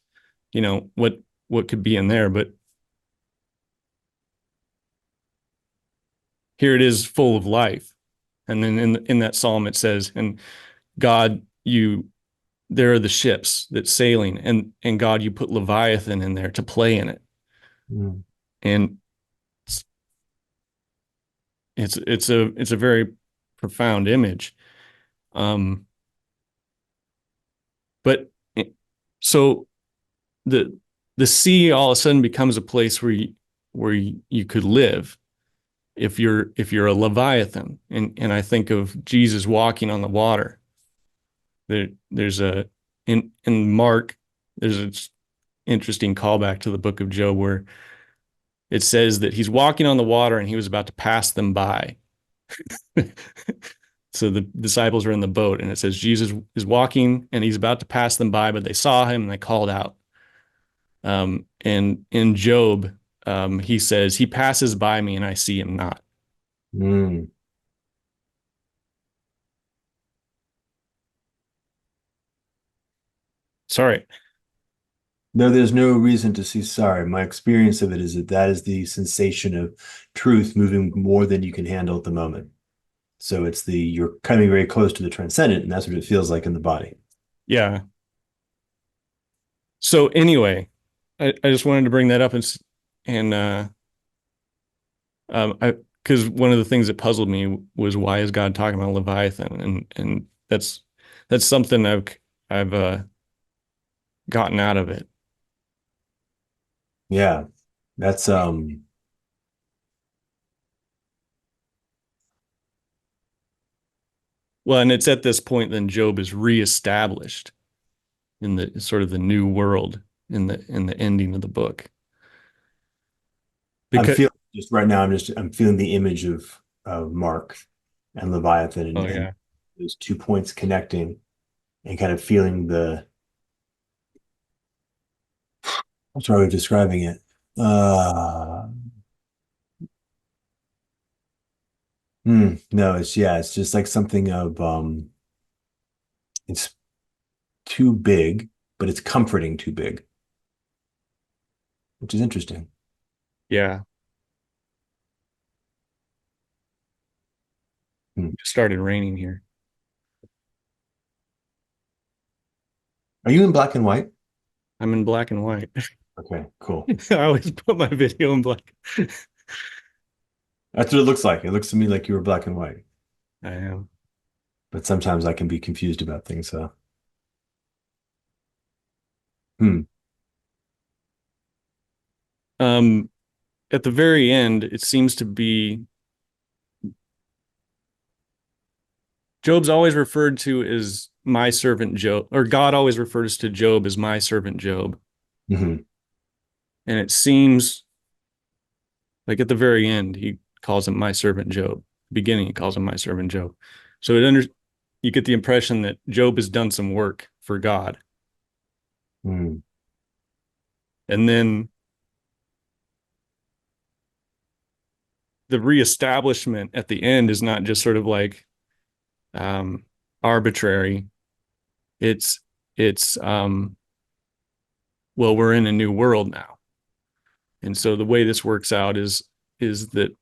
what could be in there, but here it is full of life. And then in that psalm it says, and God, you there are the ships that's sailing, and God, you put Leviathan in there to play in it. Mm. And it's a very profound image. Um, but so the the sea all of a sudden becomes a place where you could live if you're a Leviathan. And I think of Jesus walking on the water. There's a in Mark, there's an interesting callback to the book of Job where it says that he's walking on the water and he was about to pass them by. So the disciples are in the boat and it says Jesus is walking and he's about to pass them by, but they saw him and they called out. And in Job, he says, he passes by me and I see him not. Mm. Sorry. No, there's no reason to see sorry. My experience of it is that that is the sensation of truth moving more than you can handle at the moment. So it's the you're coming very close to the transcendent, and that's what it feels like in the body. Yeah. So anyway, I just wanted to bring that up and I because one of the things that puzzled me was why is God talking about Leviathan and that's something I've gotten out of it. Yeah, that's Well, and it's at this point then Job is reestablished in the sort of the new world in the ending of the book. I'm Because feeling just right now. I'm feeling the image of Mark and Leviathan, oh and yeah. those 2 points connecting, and kind of feeling the what's the right way of describing it? Uh, no, it's yeah, it's just like something of it's too big, but it's comforting too big, which is interesting. Yeah. Hmm. It started raining here. Are you in black and white? I'm in black and white. Okay, cool. I always put my video in black. That's what it looks like. It looks to me like you were black and white, I am. but sometimes I can be confused about things. So. Hmm. Um, at the very end, it seems to be Job's always referred to as my servant Job, or God always refers to Job as my servant Job. Hmm. And it seems like at the very end, he calls him my servant Job. Beginning, he calls him my servant Job. So you get the impression that Job has done some work for God. Hmm. And then the reestablishment at the end is not just sort of like um, arbitrary. It's it's well, we're in a new world now, and so the way this works out is that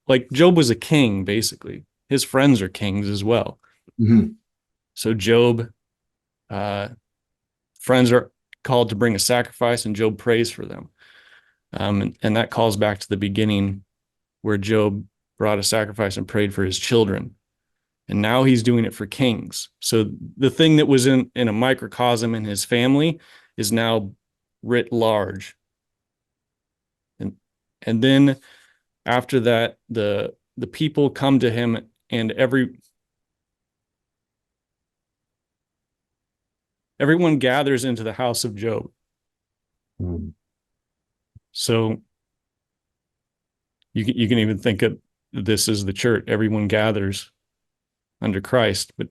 like Job was a king basically. His friends are kings as well. Hmm. So Job uh, friends are called to bring a sacrifice, and Job prays for them. And that calls back to the beginning where Job brought a sacrifice and prayed for his children. And now he's doing it for kings. So the thing that was in a microcosm in his family is now writ large. And and then after that, the people come to him, and everyone gathers into the house of Job. Hmm. So you can even think of this as the church. Everyone gathers under Christ, but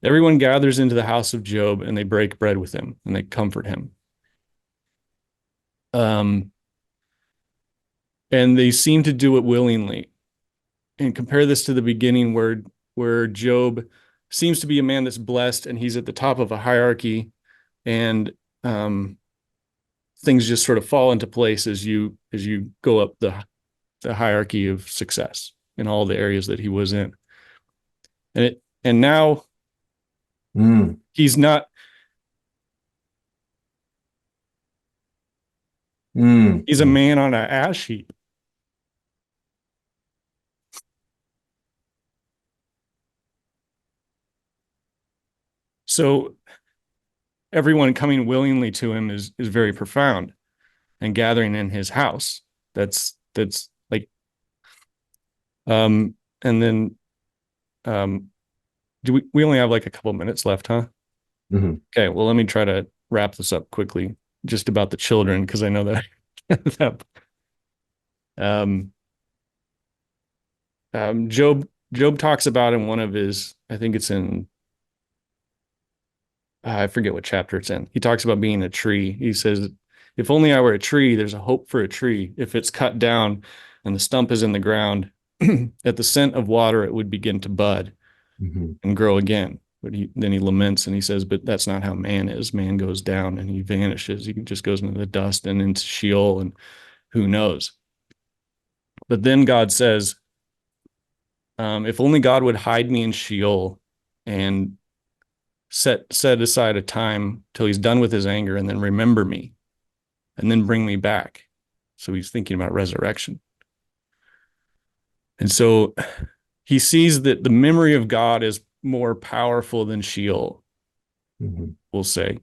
everyone gathers into the house of Job and they break bread with him and they comfort him. Um, and they seem to do it willingly. And compare this to the beginning where Job seems to be a man that's blessed and he's at the top of a hierarchy, and things just sort of fall into place as you go up the hierarchy of success in all the areas that he was in. And now Hmm. he's not Hmm. he's a Hmm. man on an ash heap. So everyone coming willingly to him is very profound, and gathering in his house. That's like and then um do we only have like a couple minutes left, huh? Hmm. Okay, well let me try to wrap this up quickly just about the children because I know that that um Job talks about in one of his, I think it's in I forget what chapter it's in. He talks about being a tree. He says, if only I were a tree, there's a hope for a tree. If it's cut down and the stump is in the ground, at the scent of water, it would begin to bud Hmm. and grow again. But then he laments and he says, but that's not how man is. Man goes down and he vanishes. He just goes into the dust and into Sheol, and who knows. But then God says, if only God would hide me in Sheol and set aside a time till he's done with his anger and then remember me and then bring me back. So he's thinking about resurrection. And so he sees that the memory of God is more powerful than Sheol, Hmm. we'll say,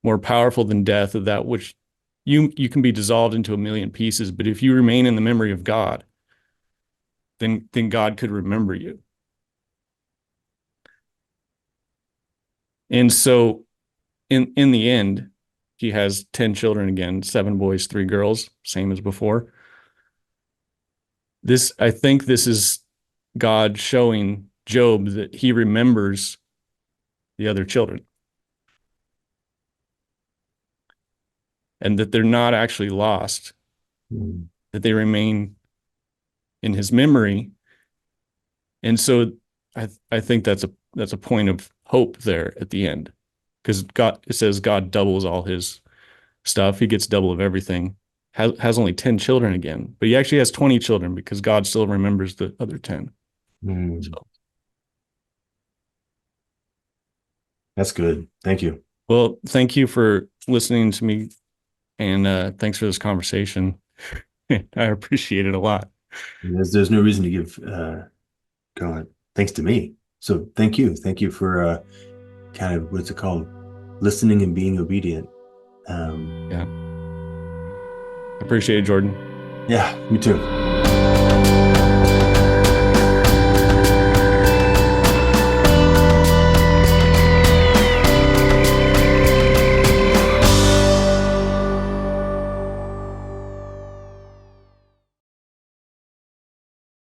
more powerful than death, of that which you can be dissolved into a million pieces. But if you remain in the memory of God, then God could remember you. And so in the end, he has 10 children again, 7 boys, 3 girls, same as before. I think this is God showing Job that he remembers the other children and that they're not actually lost, Hmm. that they remain in his memory. And so I think that's a point of hope there at the end, because God, it says God doubles all his stuff. He gets double of everything. Has only 10 children again, but he actually has 20 children because God still remembers the other 10. Hmm. So, That's good. Thank you. well, thank you for listening to me, and thanks for this conversation. I appreciate it a lot. There's no reason to give God thanks to me. So thank you. Thank you for kind of what's it called? listening and being obedient. Yeah. Appreciate it, Jordan. Yeah, me too.